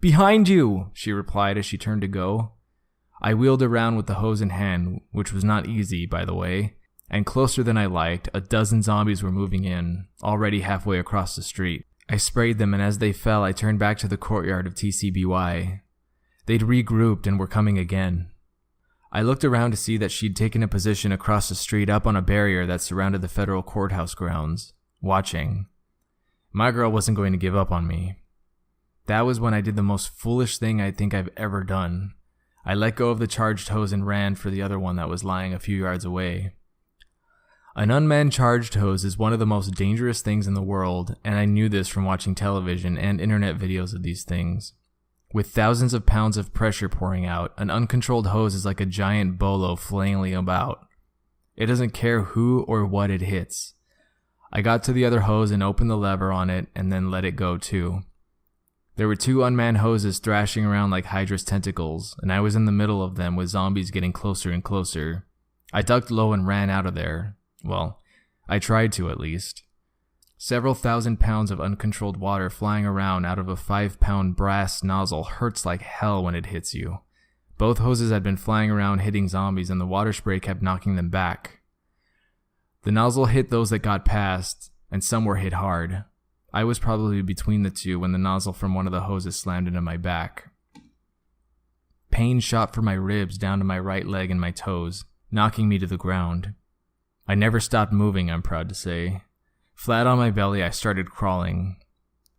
"Behind you," she replied as she turned to go. I wheeled around with the hose in hand, which was not easy, by the way, and closer than I liked, a dozen zombies were moving in, already halfway across the street. I sprayed them, and as they fell, I turned back to the courtyard of TCBY. They'd regrouped and were coming again. I looked around to see that she'd taken a position across the street up on a barrier that surrounded the federal courthouse grounds, watching. My girl wasn't going to give up on me. That was when I did the most foolish thing I think I've ever done. I let go of the charged hose and ran for the other one that was lying a few yards away. An unmanned charged hose is one of the most dangerous things in the world, and I knew this from watching television and internet videos of these things. With thousands of pounds of pressure pouring out, an uncontrolled hose is like a giant bolo flailing about. It doesn't care who or what it hits. I got to the other hose and opened the lever on it and then let it go too. There were two unmanned hoses thrashing around like Hydra's tentacles, and I was in the middle of them with zombies getting closer and closer. I ducked low and ran out of there. Well, I tried to at least. Several thousand pounds of uncontrolled water flying around out of a 5-pound brass nozzle hurts like hell when it hits you. Both hoses had been flying around hitting zombies, and the water spray kept knocking them back. The nozzle hit those that got past, and some were hit hard. I was probably between the two when the nozzle from one of the hoses slammed into my back. Pain shot from my ribs down to my right leg and my toes, knocking me to the ground. I never stopped moving, I'm proud to say. Flat on my belly, I started crawling.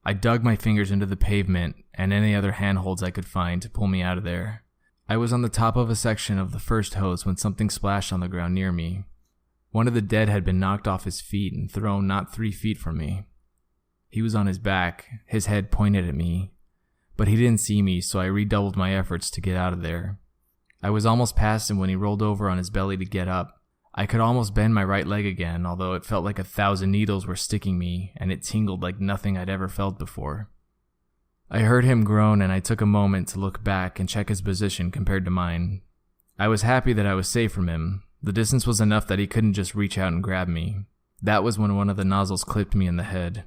I dug my fingers into the pavement and any other handholds I could find to pull me out of there. I was on the top of a section of the first hose when something splashed on the ground near me. One of the dead had been knocked off his feet and thrown not 3 feet from me. He was on his back, his head pointed at me, but he didn't see me, so I redoubled my efforts to get out of there. I was almost past him when he rolled over on his belly to get up. I could almost bend my right leg again, although it felt like 1,000 needles were sticking me, and it tingled like nothing I'd ever felt before. I heard him groan, and I took a moment to look back and check his position compared to mine. I was happy that I was safe from him. The distance was enough that he couldn't just reach out and grab me. That was when one of the nozzles clipped me in the head.